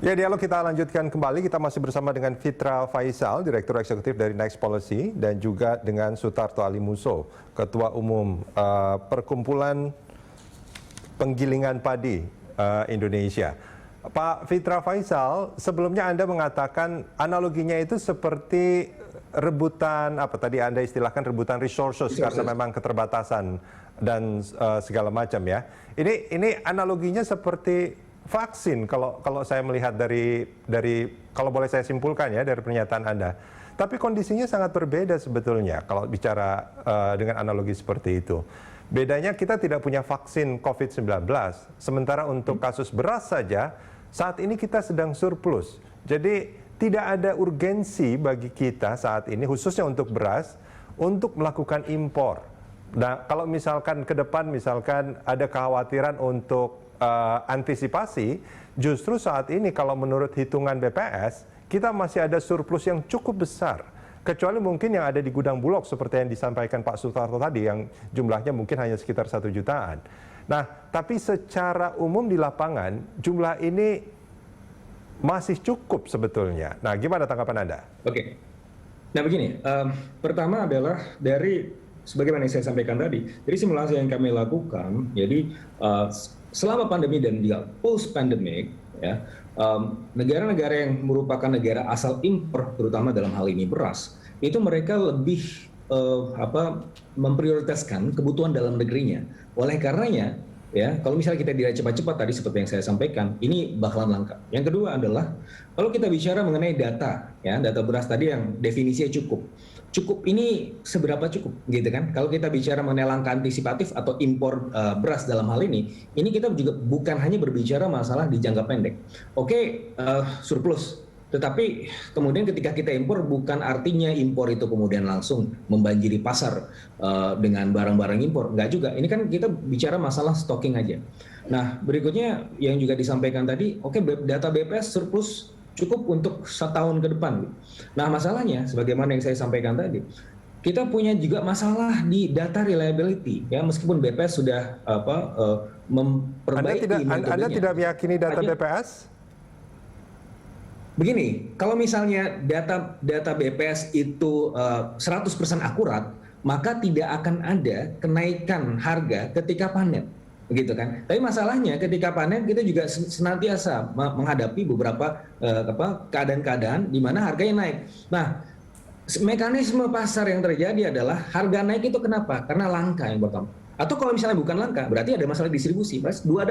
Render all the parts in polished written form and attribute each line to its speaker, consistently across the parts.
Speaker 1: Ya, dialog kita lanjutkan kembali. Kita masih bersama dengan Fitra Faisal, Direktur Eksekutif dari Next Policy, dan juga dengan Sutarto Alimuso, Ketua Umum Perkumpulan Penggilingan Padi Indonesia. Pak Fitra Faisal, sebelumnya Anda mengatakan analoginya itu seperti rebutan, apa tadi Anda istilahkan rebutan resources karena memang keterbatasan dan segala macam ya. Ini analoginya seperti vaksin kalau saya melihat dari kalau boleh saya simpulkan ya dari pernyataan Anda. Tapi kondisinya sangat berbeda sebetulnya kalau bicara dengan analogi seperti itu. Bedanya kita tidak punya vaksin COVID-19, sementara untuk kasus beras saja saat ini kita sedang surplus. Jadi tidak ada urgensi bagi kita saat ini khususnya untuk beras untuk melakukan impor. Nah, kalau misalkan ke depan misalkan ada kekhawatiran untuk antisipasi, justru saat ini kalau menurut hitungan BPS, kita masih ada surplus yang cukup besar. Kecuali mungkin yang ada di gudang Bulog seperti yang disampaikan Pak Sutarto tadi, yang jumlahnya mungkin hanya sekitar 1 jutaan. Nah, tapi secara umum di lapangan, jumlah ini masih cukup sebetulnya. Nah, gimana tanggapan Anda?
Speaker 2: Oke. Nah begini, pertama adalah dari sebagaimana yang saya sampaikan tadi, dari simulasi yang kami lakukan, jadi selama pandemi dan juga post pandemic, ya, negara-negara yang merupakan negara asal impor, terutama dalam hal ini beras, itu mereka lebih memprioritaskan kebutuhan dalam negerinya. Oleh karenanya, ya, kalau misalnya kita tidak cepat-cepat tadi seperti yang saya sampaikan, ini bakalan langka. Yang kedua adalah kalau kita bicara mengenai data, ya, data beras tadi yang definisinya cukup. Cukup ini seberapa cukup, gitu kan? Kalau kita bicara mengenai langkah antisipatif atau impor beras dalam hal ini kita juga bukan hanya berbicara masalah di jangka pendek. Oke, surplus. Tetapi kemudian ketika kita impor bukan artinya impor itu kemudian langsung membanjiri pasar dengan barang-barang impor. Enggak juga. Ini kan kita bicara masalah stocking aja. Nah, berikutnya yang juga disampaikan tadi, oke, data BPS surplus cukup untuk 1 tahun ke depan. Nah, masalahnya sebagaimana yang saya sampaikan tadi, kita punya juga masalah di data reliability, ya, meskipun BPS sudah memperbaiki.
Speaker 1: Anda tidak meyakini data BPS?
Speaker 2: Begini, kalau misalnya data BPS itu 100% akurat, maka tidak akan ada kenaikan harga ketika panen. Begitu kan? Tapi masalahnya ketika panen kita juga senantiasa menghadapi beberapa keadaan-keadaan di mana harganya naik. Nah, mekanisme pasar yang terjadi adalah harga naik itu kenapa? Karena langka yang pertama. Atau kalau misalnya bukan langka, berarti ada masalah distribusi. Dua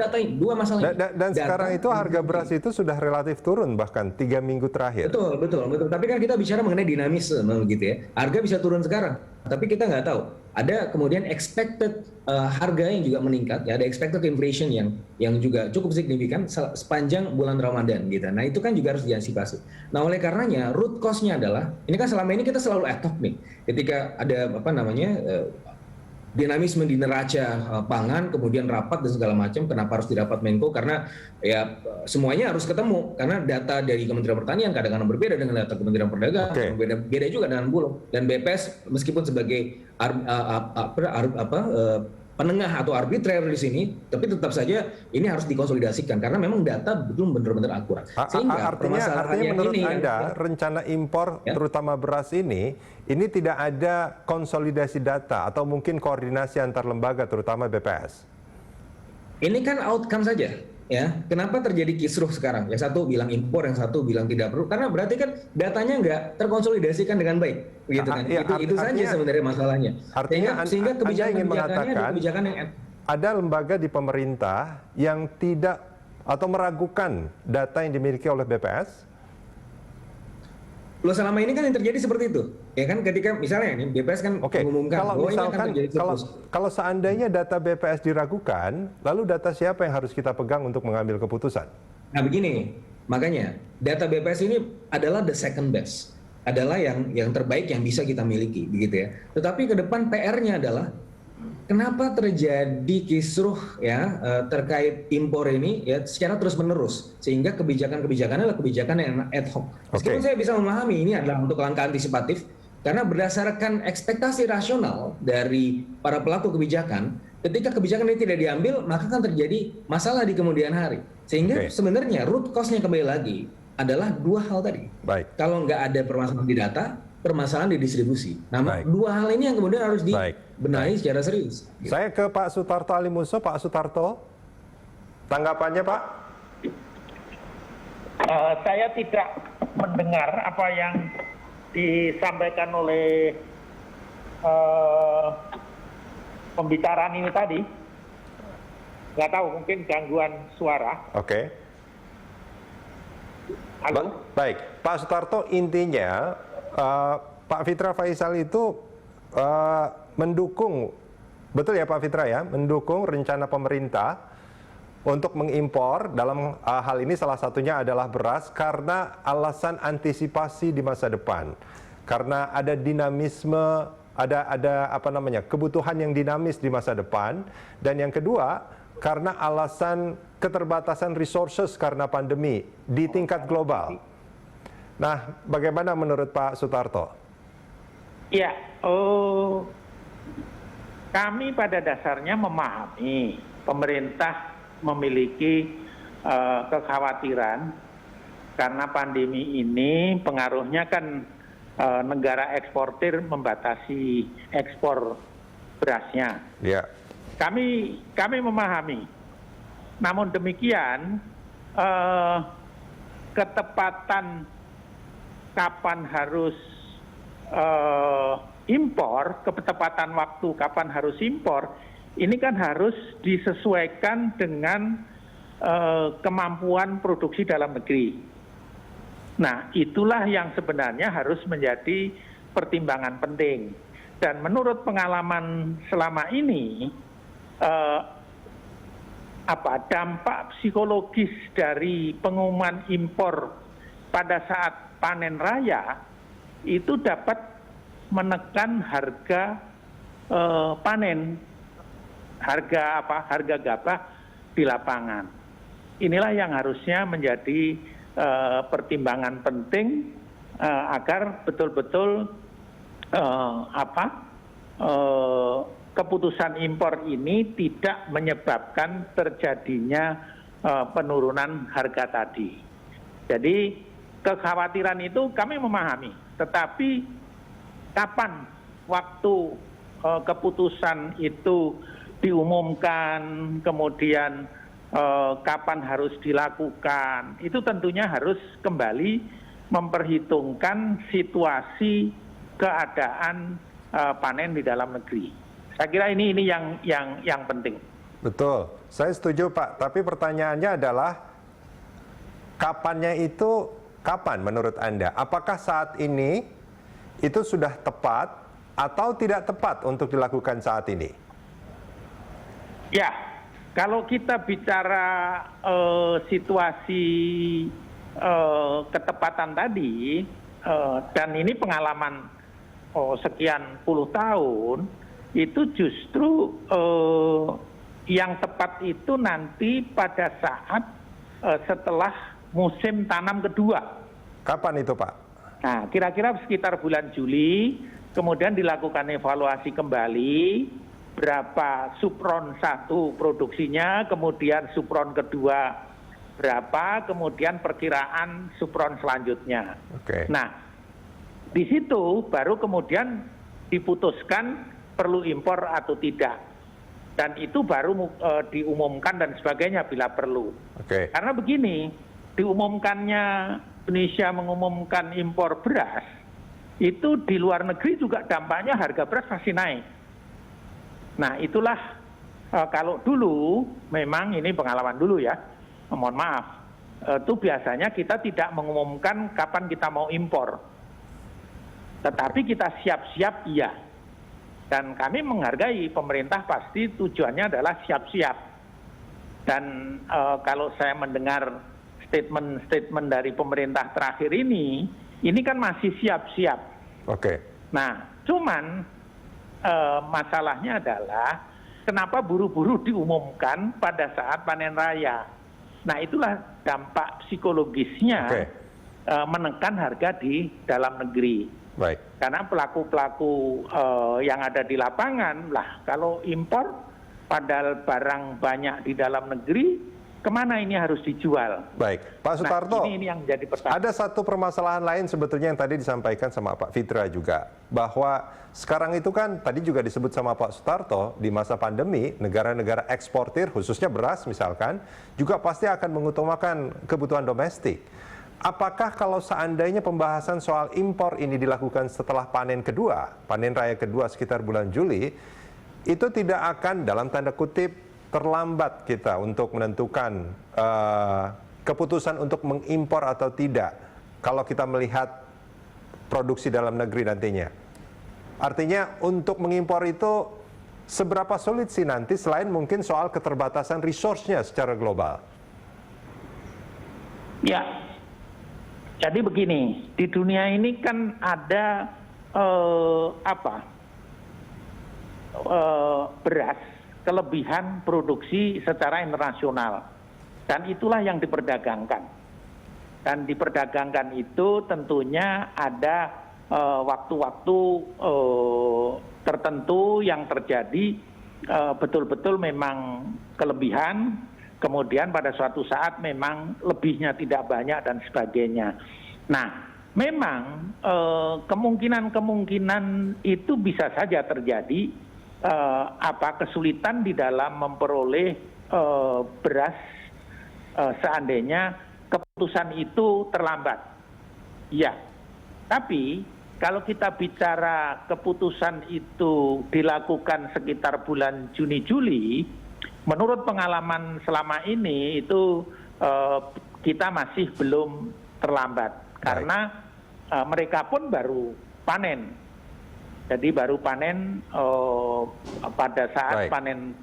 Speaker 2: masalah.
Speaker 1: Dan sekarang itu harga beras itu sudah relatif turun bahkan 3 minggu terakhir.
Speaker 2: Betul. Tapi kan kita bicara mengenai dinamisme gitu ya. Harga bisa turun sekarang, tapi kita nggak tahu. Ada kemudian expected harga yang juga meningkat, ya, ada expected inflation yang juga cukup signifikan sepanjang bulan Ramadan gitu. Nah, itu kan juga harus diantisipasi. Nah, oleh karenanya root cause-nya adalah ini kan selama ini kita selalu ad hoc nih. Ketika ada dinamisme di neraca pangan, kemudian rapat dan segala macam. Kenapa harus dirapat Menko? Karena ya semuanya harus ketemu. Karena data dari Kementerian Pertanian kadang-kadang berbeda dengan data Kementerian Perdagangan, beda juga dengan Bulog. Dan BPS meskipun sebagai penengah atau arbitrer di sini, tapi tetap saja ini harus dikonsolidasikan karena memang data belum benar-benar akurat.
Speaker 1: Sehingga artinya menurut Anda rencana impor terutama beras ini tidak ada konsolidasi data atau mungkin koordinasi antar lembaga terutama BPS.
Speaker 2: Ini kan outcome saja. Ya, kenapa terjadi kisruh sekarang? Yang satu bilang impor, yang satu bilang tidak perlu. Karena berarti kan datanya nggak terkonsolidasikan dengan baik, begitu kan? Itu saja sebenarnya masalahnya. Sehingga kebijakan yang
Speaker 1: ada lembaga di pemerintah yang tidak atau meragukan data yang dimiliki oleh BPS.
Speaker 2: Loh, selama ini kan yang terjadi seperti itu, ya kan? Ketika misalnya ini BPS kan mengumumkan
Speaker 1: bahwa ini akan terjadi surplus. Kalau seandainya data BPS diragukan, lalu data siapa yang harus kita pegang untuk mengambil keputusan?
Speaker 2: Nah, begini, makanya data BPS ini adalah the second best, adalah yang terbaik yang bisa kita miliki, begitu ya. Tetapi ke depan PR-nya adalah kenapa terjadi kisruh ya terkait impor ini ya secara terus-menerus, sehingga kebijakan-kebijakannya adalah kebijakan yang ad hoc. Meskipun saya bisa memahami ini adalah untuk langkah antisipatif karena berdasarkan ekspektasi rasional dari para pelaku kebijakan, ketika kebijakan ini tidak diambil maka akan terjadi masalah di kemudian hari. Sehingga
Speaker 1: Oke.
Speaker 2: sebenarnya root cause-nya kembali lagi adalah dua hal tadi.
Speaker 1: Baik.
Speaker 2: Kalau nggak ada permasalahan di data, permasalahan di distribusi. Nah,
Speaker 1: Baik.
Speaker 2: dua hal ini yang kemudian harus
Speaker 1: Baik.
Speaker 2: dibenahi secara serius.
Speaker 1: Saya ke Pak Sutarto Alimuso. Pak Sutarto, tanggapannya Pak?
Speaker 3: Saya tidak mendengar apa yang disampaikan oleh pembicaraan ini tadi. Nggak tahu, mungkin gangguan suara.
Speaker 1: Oke.
Speaker 3: Halo?
Speaker 1: Baik, Pak Sutarto, intinya Pak Fitra Faisal itu mendukung, betul ya Pak Fitra ya, mendukung rencana pemerintah untuk mengimpor dalam hal ini salah satunya adalah beras karena alasan antisipasi di masa depan. Karena ada dinamisme, ada apa namanya, kebutuhan yang dinamis di masa depan, dan yang kedua karena alasan keterbatasan resources karena pandemi di tingkat global. Nah, bagaimana menurut Pak Sutarto?
Speaker 3: Ya, kami pada dasarnya memahami pemerintah memiliki kekhawatiran karena pandemi ini pengaruhnya kan negara eksportir membatasi ekspor berasnya.
Speaker 1: Ya.
Speaker 3: Kami memahami. Namun demikian, ketepatan kapan harus impor, ketepatan waktu kapan harus impor, ini kan harus disesuaikan dengan kemampuan produksi dalam negeri. Nah, itulah yang sebenarnya harus menjadi pertimbangan penting. Dan menurut pengalaman selama ini, dampak psikologis dari pengumuman impor pada saat panen raya itu dapat menekan harga panen, harga gabah di lapangan. Inilah yang harusnya menjadi pertimbangan penting agar betul-betul keputusan impor ini tidak menyebabkan terjadinya penurunan harga tadi. Jadi kekhawatiran itu kami memahami, tetapi kapan waktu keputusan itu diumumkan, kemudian kapan harus dilakukan, itu tentunya harus kembali memperhitungkan situasi keadaan panen di dalam negeri. Saya kira ini yang penting.
Speaker 1: Betul, saya setuju Pak. Tapi pertanyaannya adalah kapannya itu kapan menurut Anda? Apakah saat ini itu sudah tepat atau tidak tepat untuk dilakukan saat ini?
Speaker 3: Ya, kalau kita bicara situasi ketepatan tadi, dan ini pengalaman sekian puluh tahun, itu justru yang tepat itu nanti pada saat setelah musim tanam kedua.
Speaker 1: Kapan itu Pak?
Speaker 3: Nah, kira-kira sekitar bulan Juli, kemudian dilakukan evaluasi kembali, berapa supron 1 produksinya, kemudian supron kedua berapa, kemudian perkiraan supron selanjutnya.
Speaker 1: Oke.
Speaker 3: Nah, di situ baru kemudian diputuskan perlu impor atau tidak. Dan itu baru diumumkan dan sebagainya bila perlu.
Speaker 1: Oke.
Speaker 3: Karena begini, diumumkannya Indonesia mengumumkan impor beras, itu di luar negeri juga dampaknya harga beras masih naik. Nah, itulah kalau dulu, memang ini pengalaman dulu ya, mohon maaf, itu biasanya kita tidak mengumumkan kapan kita mau impor. Tetapi kita siap-siap iya. Dan kami menghargai pemerintah pasti tujuannya adalah siap-siap. Dan kalau saya mendengar statement-statement dari pemerintah terakhir ini kan masih siap-siap.
Speaker 1: Oke.
Speaker 3: Nah, cuman masalahnya adalah kenapa buru-buru diumumkan pada saat panen raya. Nah, itulah dampak psikologisnya menekan harga di dalam negeri.
Speaker 1: Baik.
Speaker 3: Karena pelaku-pelaku yang ada di lapangan, lah kalau impor padahal barang banyak di dalam negeri, kemana ini harus dijual.
Speaker 1: Baik, Pak Sutarto.
Speaker 3: Nah, ini yang menjadi pertanyaan.
Speaker 1: Ada satu permasalahan lain sebetulnya yang tadi disampaikan sama Pak Fitra juga, bahwa sekarang itu kan tadi juga disebut sama Pak Sutarto, di masa pandemi negara-negara eksportir khususnya beras misalkan juga pasti akan mengutamakan kebutuhan domestik. Apakah kalau seandainya pembahasan soal impor ini dilakukan setelah panen kedua, panen raya kedua sekitar bulan Juli, itu tidak akan dalam tanda kutip terlambat kita untuk menentukan keputusan untuk mengimpor atau tidak kalau kita melihat produksi dalam negeri nantinya? Artinya untuk mengimpor itu seberapa sulit sih nanti selain mungkin soal keterbatasan resource-nya secara global?
Speaker 3: Ya, jadi begini, di dunia ini kan ada beras kelebihan produksi secara internasional, dan itulah yang diperdagangkan. Dan diperdagangkan itu tentunya ada waktu-waktu tertentu yang terjadi betul-betul memang kelebihan, kemudian pada suatu saat memang lebihnya tidak banyak dan sebagainya. Nah, memang kemungkinan itu bisa saja terjadi kesulitan di dalam memperoleh beras seandainya keputusan itu terlambat. Ya, tapi kalau kita bicara keputusan itu dilakukan sekitar bulan Juni-Juli, menurut pengalaman selama ini itu kita masih belum terlambat. Karena mereka pun baru panen. Jadi baru panen pada saat panen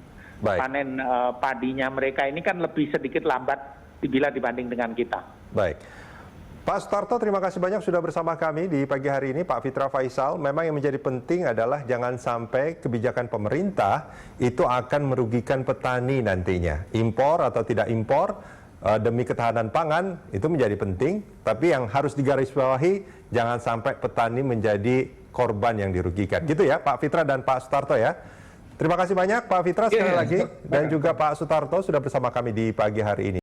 Speaker 3: padinya mereka ini kan lebih sedikit lambat bila dibanding dengan kita.
Speaker 1: Baik. Pak Sutarto, terima kasih banyak sudah bersama kami di pagi hari ini. Pak Fitra Faisal, memang yang menjadi penting adalah jangan sampai kebijakan pemerintah itu akan merugikan petani nantinya. Impor atau tidak impor, demi ketahanan pangan itu menjadi penting, tapi yang harus digarisbawahi jangan sampai petani menjadi korban yang dirugikan. Gitu ya Pak Fitra dan Pak Sutarto ya. Terima kasih banyak Pak Fitra sekali lagi dan juga Pak Sutarto sudah bersama kami di pagi hari ini.